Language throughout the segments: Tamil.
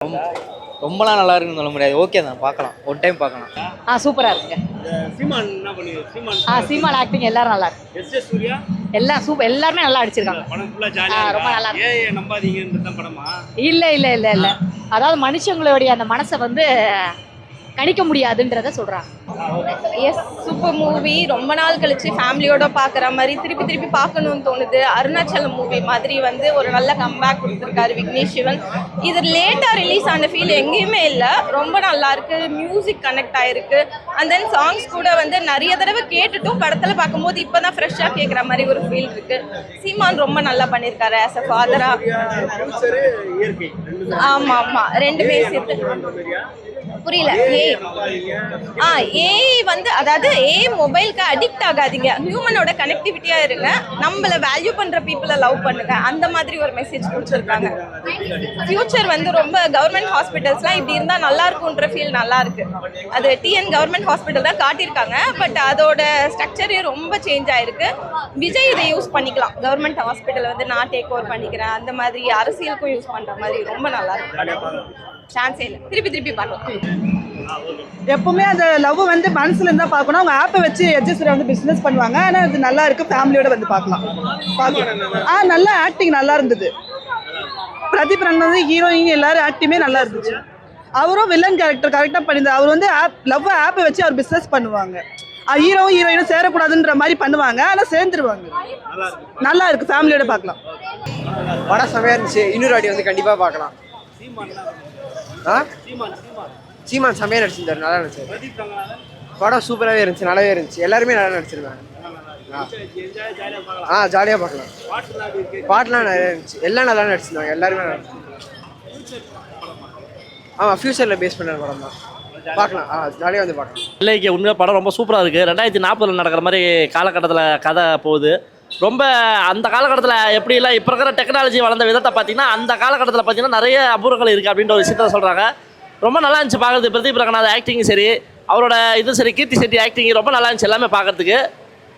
ரொம்பலாம் நல்லா இருக்குன்னு சொல்ல முடியாது. ஓகே தான், பார்க்கலாம். ஒரு டைம் பார்க்கலாம். சூப்பரா இருக்குங்க. சீமான் என்ன பண்ணி சீமான் சீமான் ஆக்டிங் எல்லாரும் நல்லா இருக்கு. எஸ் சூர்யா எல்லாம் சூப்பர், எல்லாருமே நல்லா அடிச்சிருக்காங்க. படம் ஃபுல்லா ஜாலியா ரொம்ப நல்லா இருக்கு. ஏன் நம்பாதீங்கன்ற படமா? இல்ல அதாவது மனுஷங்களுடைய அந்த மனசை வந்து கணிக்க முடியாதுன்றத சொல்றாங்க. Yes, super movie. ரொம்ப நாள் கழிச்சு ஃபேமிலியோட பார்க்குற மாதிரி திருப்பி பார்க்கணும்னு தோணுது. அருணாச்சலம் மூவி மாதிரி வந்து ஒரு நல்ல கம்பேக் கொடுத்துருக்காரு விக்னேஷ் சிவன். இது லேட்டாக ரிலீஸ் ஆன ஃபீல் எங்கேயுமே இல்லை. ரொம்ப நல்லா இருக்கு. மியூசிக் கனெக்ட் ஆயிருக்கு. அண்ட் தென் சாங்ஸ் கூட வந்து நிறைய தடவை கேட்டுட்டும் படத்தில் பார்க்கும்போது இப்போ தான் ஃப்ரெஷ்ஷாக கேட்குற மாதிரி ஒரு ஃபீல் இருக்கு. சீமான் ரொம்ப நல்லா பண்ணியிருக்காரு ஆஸ் அ ஃபாதரா. ஆமாம், ரெண்டுமே சேர்த்து. புரியல. ஏஐ வந்து அதாவது ஏஐ மொபைலுக்கு அடிக்ட் ஆகாதீங்க, ஹியூமனோட கனெக்டிவிட்டியா இருங்க, நம்மள வேல்யூ பண்ற பீப்புளை லவ் பண்ணுங்க, அந்த மாதிரி ஒரு மெசேஜ் கொடுத்துருக்காங்க. ஃபியூச்சர் வந்து ரொம்ப கவர்மெண்ட் ஹாஸ்பிட்டல்ஸ்லாம் இப்படி இருந்தா நல்லா இருக்கும்ன்ற ஃபீல் நல்லா இருக்கு. அது டிஎன் கவர்மெண்ட் ஹாஸ்பிட்டல் தான் காட்டியிருக்காங்க, பட் அதோட ஸ்ட்ரக்சரே ரொம்ப சேஞ்ச் ஆயிருக்கு. விஜய் இதை யூஸ் பண்ணிக்கலாம். கவர்மெண்ட் ஹாஸ்பிட்டல் வந்து நான் டேக் ஓவர் பண்ணிக்கிறேன், அந்த மாதிரி அரசியலுக்கும் யூஸ் பண்ற மாதிரி ரொம்ப நல்லா இருக்கு. சான்ஸே இல்லை, திருப்பி பார்க்கலாம். எப்பவுமே அந்த லவ் வந்து மனசுல இருந்தா பார்க்கணும். அவங்க ஆப்பை வச்சு எட்ஜஸ்டர் வந்து பிசினஸ் பண்ணுவாங்க. ஆனால் அது நல்லா இருக்கு, ஃபேமிலியோட வந்து பார்க்கலாம். நல்லா ஆக்டிங் நல்லா இருந்தது. பிரதீப் ரங்கநாதன் வந்து ஹீரோயின் எல்லாரும் ஆக்டிங்குமே நல்லா இருந்துச்சு. அவரும் வில்லன் கேரக்டர் கரெக்டாக பண்ணியிருந்தார். அவர் வந்து லவ் ஆப்பை வச்சு அவர் பிஸ்னஸ் பண்ணுவாங்க. ஹீரோவும் ஹீரோயினும் சேரக்கூடாதுன்ற மாதிரி பண்ணுவாங்க, ஆனால் சேர்ந்துருவாங்க. நல்லா இருக்கு, ஃபேமிலியோட பார்க்கலாம். படம் செமையா இருந்துச்சு. இன்னொரு வாட்டி வந்து கண்டிப்பாக பார்க்கலாம். சீமான் செமையாக நடிச்சிருந்தாரு, நல்லா நடிச்சாரு. படம் சூப்பராகவே இருந்துச்சு, நல்லாவே இருந்துச்சு. எல்லாருமே நல்லா நடிச்சிருந்தாங்க. ஜாலியாக பார்க்கலாம். பாட்டுலாம் நிறையா இருந்துச்சு, எல்லாம் நல்லா நடிச்சிருந்தாங்க. எல்லாருமே நல்லா ஃபியூச்சரில் பேஸ் பண்ண படம் தான். பார்க்கலாம், ஜாலியாக வந்து பார்க்கலாம். இல்லைக்கு உண்மையாக படம் ரொம்ப சூப்பராக இருக்குது. 2040 நடக்கிற மாதிரி காலகட்டத்தில் கதை போகுது. ரொம்ப அந்த காலகட்டத்தில் எப்படிலாம் இப்போ இருக்கிற டெக்னாலஜி வளர்ந்த விதத்தை பார்த்தீங்கன்னா அந்த காலகட்டத்தில் பார்த்தீங்கன்னா நிறைய அபூர்வங்கள் இருக்குது அப்படின்ற ஒரு விஷயத்த சொல்கிறாங்க. ரொம்ப நல்லா இருந்துச்சு பார்க்குறது. பிரதீப் ரங்கநாதன் ஆக்டிங் சரி, அவரோட இது சரி, கீர்த்தி செட்டி ஆக்டிங் ரொம்ப நல்லா இருந்துச்சு. எல்லாமே பார்க்குறதுக்கு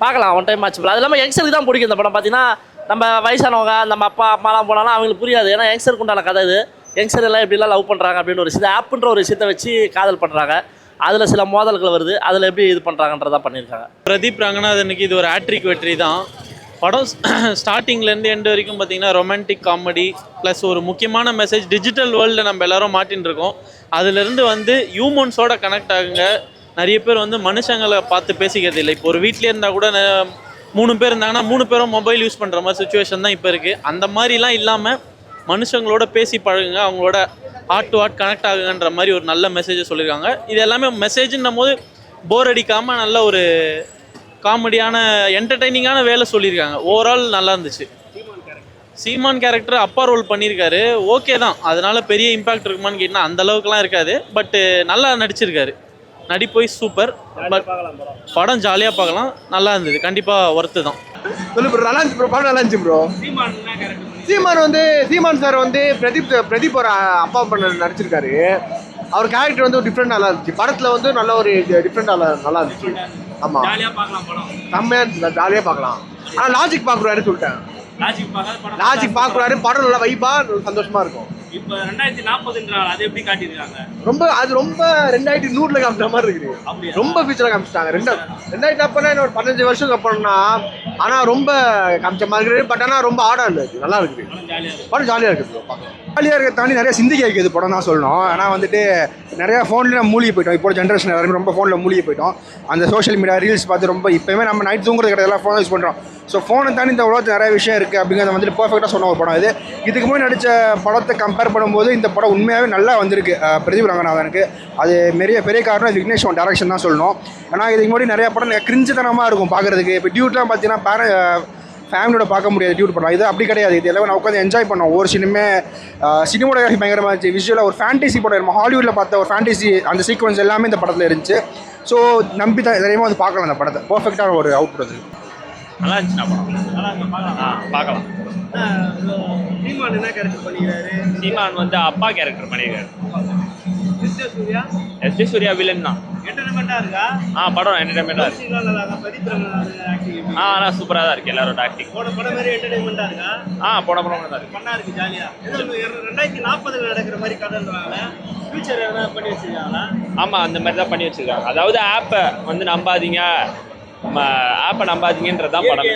பார்க்கலாம், ஒன் டைம் ஆச்சு. அது இல்லாமல் யங்ஸ்டருக்கு தான் பிடிக்கும் இந்த படம். பார்த்தீங்கன்னா நம்ம வயசானவங்க, நம்ம அப்பா அம்மாலாம் போனாலும் அவங்களுக்கு புரியாது. ஏன்னா யங்ஸ்டருக்கு உண்டான கதை இது. யங்ஸ்டர் எல்லாம் எப்படிலாம் லவ் பண்ணுறாங்க அப்படின்னு ஒரு விஷயத்தை ஆப்புன்ற ஒரு விஷயத்தை வச்சு காதல் பண்ணுறாங்க. அதில் சில மோதல்கள் வருது, அதில் எப்படி இது பண்ணுறாங்கன்றதான் பண்ணியிருக்காங்க. பிரதீப் ரங்கநாதனுக்கு இது ஒரு ஹேட்ரிக் வெற்றி தான். படம் ஸ்டார்டிங்லேருந்து எண்டு வரைக்கும் பார்த்திங்கன்னா ரொமான்டிக் காமெடி ப்ளஸ் ஒரு முக்கியமான மெசேஜ். டிஜிட்டல் வேர்ல்டில் நம்ம எல்லோரும் மாட்டின்னு இருக்கோம். அதுலேருந்து வந்து ஹியூமன்ஸோட கனெக்ட் ஆகுங்க. நிறைய பேர் வந்து மனுஷங்களை பார்த்து பேசிக்கிறது இல்லை. இப்போ ஒரு வீட்லேயே இருந்தால் கூட 3 பேர் இருந்தாங்கன்னா 3 பேரும் மொபைல் யூஸ் பண்ணுற மாதிரி சுச்சுவேஷன் தான் இப்போ இருக்குது. அந்த மாதிரிலாம் இல்லாமல் மனுஷங்களோட பேசி பழகுங்க, அவங்களோட ஹார்ட் டு ஹார்ட் கனெக்ட் ஆகுங்கன்ற மாதிரி ஒரு நல்ல மெசேஜை சொல்லியிருக்காங்க. இது எல்லாமே மெசேஜ்ன்னும் போது போர் அடிக்காமல் நல்ல ஒரு காமெடியான என்டர்டெய்னிங்கான வேலை சொல்லியிருக்காங்க. ஓவரால் நல்லா இருந்துச்சு. சீமான் கேரக்டர் அப்பா ரோல் பண்ணியிருக்காரு, ஓகே தான். அதனால பெரிய இம்பாக்ட் இருக்குமான்னு கேட்டால் அந்த அளவுக்குலாம் இருக்காது. பட்டு நல்லா நடிச்சிருக்காரு. நடிப்போய் சூப்பர். பட் படம் ஜாலியாக பார்க்கலாம், நல்லா இருந்தது. கண்டிப்பாக ஒர்த்து தான். நல்லா இருந்துச்சு ப்ரோ, படம் நல்லா இருந்துச்சு ப்ரோ. சீமான் வந்து சீமான் சார் வந்து பிரதீப் ஒரு அப்பா பண்ண நடிச்சிருக்காரு. அவர் கேரக்டர் வந்து டிஃப்ரெண்ட் நல்லா இருந்துச்சு. படத்தில் வந்து நல்ல ஒரு டிஃப்ரெண்ட் நல்லா இருந்துச்சு. ஆமாம், செம்மையாக இருந்துச்சு, ஜாலியாக பார்க்கலாம். ஆனால் லாஜிக் பார்க்குறாரு சொல்லிட்டேன். லாஜிக் பார்க்குறாரு, படம் நல்லா வைப்பாக சந்தோஷமாக இருக்கும். இப்போ 2040 அது எப்படி காட்டியிருக்காங்க? ரொம்ப 2100 காமிச்ச மாதிரி இருக்குது. ரொம்ப ஃபியூச்சராக காமிச்சிட்டாங்க. 2040 ஒரு 15 வருஷம் அப்புறம்னா, ஆனால் ரொம்ப காமிச்ச மாதிரி இருக்குது. பட் ஆனால் ரொம்ப ஆடாக இல்லை, நல்லா இருக்குது. படம் ஜாலியாக இருக்குது. ஜாலியாக இருக்க தாண்டி நிறைய சிந்திக்க வைக்கிறது படம் தான் சொல்லணும். ஆனால் வந்துட்டு நிறையா ஃபோனில் நம்ம மூழ்கி போயிட்டோம். இப்போ ஜென்ரேஷன் எல்லாருமே ரொம்ப ஃபோனில் மூழ்கி போயிட்டோம். அந்த சோஷியல் மீடியா ரீல்ஸ் பார்த்து ரொம்ப இப்போயுமே நம்ம நைட் தூங்குறது கிடையாது, எல்லாம் ஃபோனை யூஸ் பண்ணுறோம். ஸோ ஃபோனை தாண்டி இந்த உலகத்தில் நிறைய விஷயம் இருக்குது அப்படிங்கிறத வந்துட்டு பர்ஃபெக்டாக சொன்ன ஒரு படம் இது. இதுக்கு முன்னாடி நடித்த படத்தை கம்பேர் பண்ணும்போது இந்த படம் உண்மையாகவே நல்லா வந்திருக்கு பிரதீப் ரங்கநாதனுக்கு. அது பெரிய காரணம் விக்னேஷ் டேரக்ஷன் தான் சொல்லணும். ஏன்னா இதுக்கு முன்னாடி நிறைய படம் கிரிஞ்சுத்தனமாக இருக்கும் பார்க்குறதுக்கு. இப்போ டியூட்லாம் பார்த்தீங்கன்னா ஃபேமிலியோட பார்க்க முடியாது டியூட் படம். இது அப்படி கிடையாது. இது எல்லாமே நான் உட்காந்து என்ஜாய் பண்ணோம். ஒவ்வொரு சினிமோகிராஃபி பயங்கரமாக இருந்துச்சு. விஷுவலாக ஒரு ஃபேண்டசி படம், நம்ம ஹாலிவுட்டில் பார்த்த ஒரு ஃபேண்டசி அந்த சீக்வன்ஸ் எல்லாமே இந்த படத்தில் இருந்துச்சு. ஸோ நம்பி தான் தைரியமாக வந்து பார்க்கலாம் அந்த படத்தை. பர்ஃபெக்டான ஒரு அவுட் படம். நல்லா இருந்துச்சுண்ணா படம். பார்க்கலாம். சீமான் என்ன கேரக்டர் பண்ணிக்கிறாரு? சீமான் வந்து அப்பா கேரக்டர் பண்ணியிருக்காரு. எஸ் சூர்யா சூர்யா வில்லன் தான். என்டர்டைன்மெண்டா இருக்கா? படம் என்டர்டைன்மெண்ட்டாக இருக்குது. மியூசிக்லாம் நல்லா இருக்கா? பிரதீப் ரங்கநாதன் ஆக்டிங் ஆனால் சூப்பராக தான் இருக்குது எல்லாரோட ஆக்டிங். போன படம் மாதிரி என்டர்டைன்மெண்டா இருக்கா? போன படம் தான் இருக்குது. பண்ணா இருக்கு ஜாலியா. 2040 நடக்கிற மாதிரி கதைன்றாங்க. ஃபியூச்சர் எதனா பண்ணி வச்சிருக்காங்களா? ஆமாம், அந்த மாதிரி தான் பண்ணி வச்சுருக்காங்க. அதாவது ஆப்பை வந்து நம்பாதீங்க, நம்ம ஆப்பை நம்பாதீங்கன்றது தான் படம்.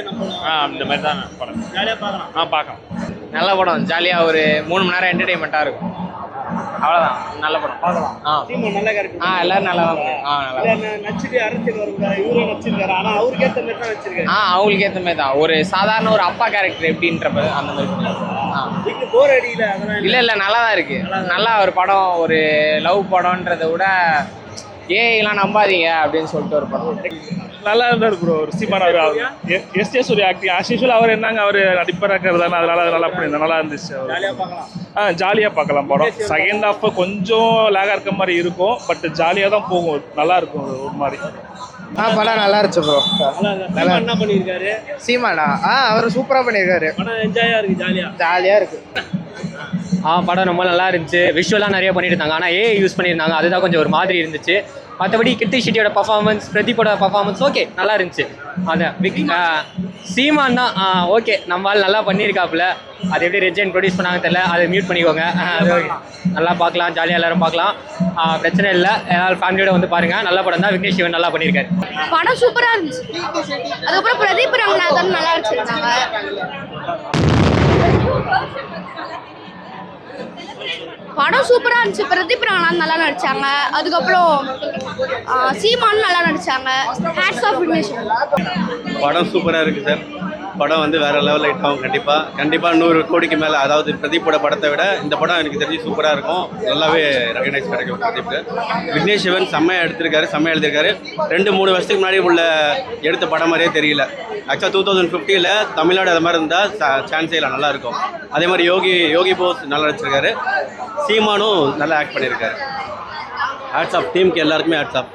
இந்த மாதிரி தான் படம். ஜாலியா பார்க்கலாம். பார்க்கலாம். நல்ல படம், ஜாலியாக ஒரு 3 மணி நேரம் என்டர்டைன்மெண்ட்டாக இருக்கும். அவ்வளோதான், நல்ல படம் பார்க்கலாம். சீமான் நல்ல கேரக்டர். எல்லாரும் நல்லா தான் இல்ல நச்சுட்டு அரசியல் வருகிறார், இவரும் நச்சிருக்காரு. ஆனா அவருக்கு ஏற்ற மாதிரி தான் வச்சிருக்காரு. அவங்களுக்கு ஏற்ற மாதிரி தான். ஒரு சாதாரண ஒரு அப்பா கேரக்டர் எப்படின்றப்ப அந்த மாதிரி. இதுக்கு போர் அடியில அதெல்லாம் இல்லை நல்லா தான் இருக்கு. நல்லா ஒரு படம், ஒரு லவ் படம்ன்றதை விட ஏஐலாம் நம்பாதீங்க அப்படின்னு சொல்லிட்டு ஒரு படம். நல்லா இருந்தார் ப்ரோ. ஒரு சீமான் அவர் SA Surya acting as usual. அவர் என்னங்க அவர் நடிப்பராக இருக்கிறதான, அதனால நல்லா பண்ணி நல்லா இருந்துச்சு. ஜாலியா பார்க்கலாம். ஜாலியாக பார்க்கலாம் படம். செகண்ட் ஹாஃப் கொஞ்சம் லேகாக இருக்க மாதிரி இருக்கும், பட் ஜாலியாக தான் போகும். நல்லா இருக்கும் ஒரு மாதிரி. படம் நல்லா இருந்துச்சு ப்ரோ. சீமான் என்ன பண்ணியிருக்காரு? சீமானா அவர் சூப்பராக பண்ணியிருக்காரு. படம் என்ஜாயா இருக்கு, ஜாலியாக இருக்கு. படம் ரொம்ப நல்லா இருந்துச்சு. விஷுவலாக நிறைய பண்ணிட்டு இருந்தாங்க, ஆனால் ஏஐ யூஸ் பண்ணியிருந்தாங்க, அதுதான் கொஞ்சம் ஒரு மாதிரி இருந்துச்சு. மற்றபடி கிருத்தி ஷெட்டியோட பர்ஃபார்மன்ஸ், பிரதீப்போட பர்ஃபார்மன்ஸ் ஓகே நல்லா இருந்துச்சு. அதான் சீமான் தான் ஓகே, நம்மளால் நல்லா பண்ணியிருக்காப்புல. அது எப்படி ரெஜென் ப்ரொடியூஸ் பண்ணாங்க தெரியல, அதை மியூட் பண்ணிக்கோங்க. நல்லா பார்க்கலாம், ஜாலியாக எல்லாரும் பார்க்கலாம், பிரச்சனை இல்லை. எல்லாரும் ஃபேமிலியோட வந்து பாருங்கள். நல்ல படம் தான். விக்னேஷ் சிவன் நல்லா பண்ணியிருக்காரு. படம் சூப்பராக இருந்துச்சு. அதுக்கப்புறம் பிரதீப் ரங்கநாதன் நல்லா வச்சிருந்தாங்க. படம் சூப்பராக இருந்துச்சு. பிரதீப் ரங்கநாதன் நல்லா நடிச்சாங்க. அதுக்கப்புறம் சீமான் நல்லா நடிச்சாங்க. Hats off Vignesh. படம் சூப்பராக இருக்குது சார். படம் வந்து வேறு லெவலில் ஹிட் ஆகும். கண்டிப்பாக 100 கோடிக்கு மேலே. அதாவது பிரதீப்போட படத்தை விட இந்த படம் எனக்கு தெரிஞ்சு சூப்பராக இருக்கும். நல்லாவே ரெகனைஸ் கிடைக்கும் பிரதீப்க்கு. விக்னேஷ் சிவன் செம்மையாக எழுதியிருக்காரு. 2-3 வருஷத்துக்கு முன்னாடி உள்ள எடுத்த படம் மாதிரியே தெரியல. ஆக்சுவலாக 2050 தமிழ்நாடு அது மாதிரி இருந்தால் சான்ஸே இல்லை, நல்லாயிருக்கும். அதே மாதிரி யோகி போஸ் நல்லா நடிச்சிருக்காரு. சீமானும் நல்லா ஆக்ட் பண்ணியிருக்காரு. ஹேட்ஸ் ஆஃப் டீமுக்கு எல்லாருக்குமே ஹேட்ஸ் ஆஃப்.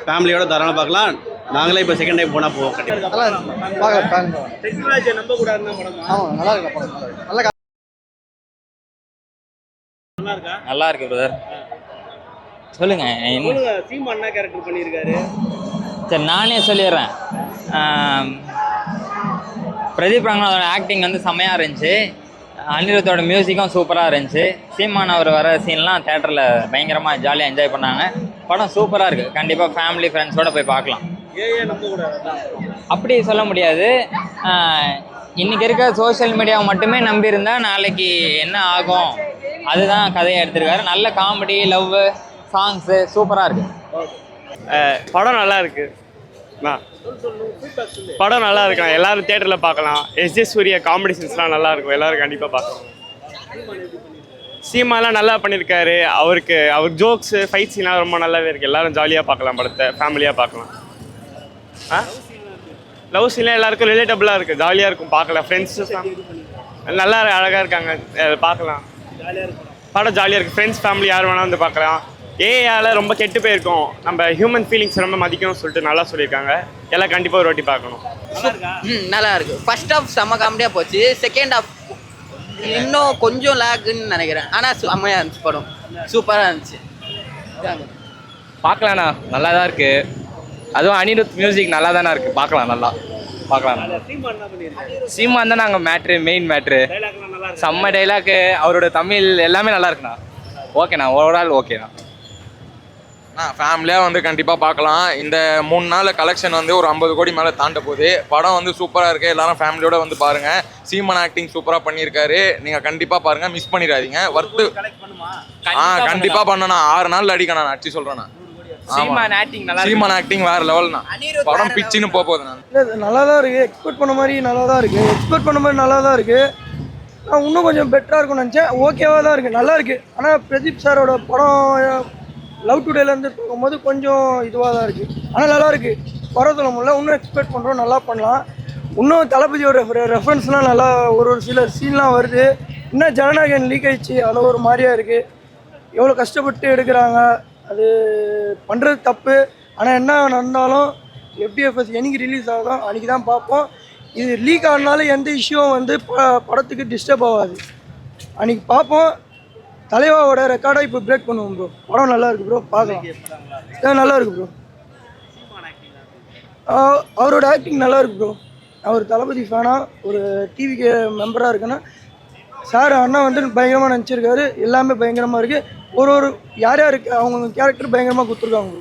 ஃபேமிலியோட தாராளமாக பார்க்கலாம். நாங்களே இப்போ செகண்ட் டைம் போனால் போவோம். டெக்னாலஜியை நம்ப கூடாதுன்னு படமா? நல்லா இருக்கு. நல்லா இருக்கா? நல்லா இருக்கு பிரதர். சொல்லுங்க. சீமான் என்ன கேரக்டர் பண்ணியிருக்காரு? சரி நானே சொல்லிடுறேன். பிரதீப் ரங்கநாதோட ஆக்டிங் வந்து செம்மையாக இருந்துச்சு. அனிருத்தோட மியூசிக்கும் சூப்பராக இருந்துச்சு. சீமான் அவர் வர சீன்லாம் தேட்டரில் பயங்கரமாக ஜாலியாக என்ஜாய் பண்ணாங்க. படம் சூப்பராக இருக்குது. கண்டிப்பாக ஃபேமிலி ஃப்ரெண்ட்ஸோடு போய் பார்க்கலாம். அப்படி சொல்ல முடியாது. இன்றைக்கி இருக்க சோஷியல் மீடியாவை மட்டுமே நம்பியிருந்தா நாளைக்கு என்ன ஆகும், அதுதான் கதையை எடுத்திருக்காரு. நல்ல காமெடி, லவ், சாங்ஸு சூப்பராக இருக்குது. படம் நல்லா இருக்கு. படம் நல்லா இருக்கலாம். எல்லாரும் தியேட்டரில் பார்க்கலாம். எஸ்ஜே சூர்யா காம்படிஷன்ஸ்லாம் நல்லா இருக்கும். எல்லாரும் கண்டிப்பாக பார்க்கலாம். சீமாலாம் நல்லா பண்ணியிருக்காரு. அவர் ஜோக்ஸு, ஃபைட் சீன்லாம் ரொம்ப நல்லாவே இருக்குது. எல்லாரும் ஜாலியாக பார்க்கலாம். படத்தை ஃபேமிலியாக பார்க்கலாம். லவ் சீன்லாம் எல்லாருக்கும் ரிலேட்டபிளாக இருக்குது. ஜாலியாக இருக்கும் பார்க்கலாம். ஃப்ரெண்ட்ஸு நல்லா அழகாக இருக்காங்க, பார்க்கலாம். படம் ஜாலியாக இருக்குது. ஃப்ரெண்ட்ஸ் ஃபேமிலி யார் வேணால் வந்து பார்க்கலாம். ஏஐயால் ரொம்ப கெட்டு போயிருக்கோம். நம்ம ஹியூமன் ஃபீலிங்ஸ் ரொம்ப மதிக்கணும்னு சொல்லிட்டு நல்லா சொல்லியிருக்காங்க. எல்லாம் கண்டிப்பாக ஒரு வாட்டி பார்க்கணும். நல்லா இருக்கு. ஃபர்ஸ்ட் ஹாஃப் செம்ம காமெடியாக போச்சு. செகண்ட் ஹாஃப் இன்னும் கொஞ்சம் லேக்குன்னு நினைக்கிறேன். ஆனால் செம்மையாக இருந்துச்சு. படம் சூப்பராக இருந்துச்சு. பார்க்கலாண்ணா, நல்லா தான் இருக்குது. அதுவும் அனிருத் மியூசிக் நல்லா தானே இருக்குது. பார்க்கலாம். சீமான் தான் நாங்கள் மெயின் மேட்ரு. செம்ம டைலாக்கு, அவரோட தமிழ் எல்லாமே நல்லா இருக்குண்ணா. ஓகேண்ணா, ஓவரால் ஓகேண்ணா. ஃபேமிலியாக வந்து கண்டிப்பாக பார்க்கலாம். இந்த 3 நாள் கலெக்ஷன் வந்து ஒரு 50 கோடி மேலே தாண்ட போகுது. படம் வந்து சூப்பராக இருக்குது. எல்லாரும் ஃபேமிலியோட வந்து பாருங்கள். சீமான் ஆக்டிங் சூப்பராக பண்ணியிருக்காரு. நீங்கள் கண்டிப்பாக பாருங்கள், மிஸ் பண்ணிடாதீங்க. ஒர்த்து கண்டிப்பாக பண்ணணும். 6 நாள் அடிக்கணும். நான் அடிச்சு சொல்கிறேன். சீமான் ஆக்டிங் வேறு லெவல்ண்ணா. படம் பிச்சுன்னு போகுது. நான் நல்லா தான் இருக்குது. எக்ஸ்பெக்ட் பண்ண மாதிரி நல்லா தான் இருக்குது. நான் இன்னும் கொஞ்சம் பெட்டராக இருக்கும்னு நினச்சேன். ஓகேவாக தான் இருக்குது, நல்லா இருக்குது. ஆனால் பிரதீப் சாரோட படம் லவ் டுடேலேருந்து பார்க்கும்போது கொஞ்சம் இதுவாக தான் இருக்குது. ஆனால் நல்லா இருக்குது. வர சொல்ல முடியல. இன்னும் எக்ஸ்பெக்ட் பண்ணுறோம், நல்லா பண்ணலாம். இன்னும் தளபதியோட ரெஃபரன்ஸ்லாம் நல்லா ஒரு சில சீன்லாம் வருது. இன்னும் ஜனநாயகன் லீக் ஆயிடுச்சு, அதில் ஒரு மாதிரியாக இருக்குது. எவ்வளோ கஷ்டப்பட்டு எடுக்கிறாங்க, அது பண்ணுறது தப்பு. ஆனால் என்ன நடந்தாலும் FDFS என்னைக்கு ரிலீஸ் ஆகுதோ அன்றைக்கி தான் பார்ப்போம். இது லீக் ஆனாலும் எந்த இஷ்யூவும் வந்து படத்துக்கு டிஸ்டர்ப் ஆகாது. அன்றைக்கி பார்ப்போம். தலைவாவோட ரெக்கார்டை இப்போ பிரேக் பண்ணுவோம் ப்ரோ. படம் நல்லா இருக்கு ப்ரோ, பார்க்கலாம். நல்லா இருக்கு ப்ரோ. அவரோட ஆக்டிங் நல்லா இருக்கு ப்ரோ. அவர் தளபதி ஃபேனாக ஒரு டிவிக்கு மெம்பராக இருக்குன்னா சார் அண்ணா வந்து பயங்கரமாக நினச்சிருக்காரு. எல்லாமே பயங்கரமாக இருக்குது. ஒரு யார் யாருக்கு அவங்க கேரக்டர் பயங்கரமாக கொடுத்துருக்காங்க ப்ரோ.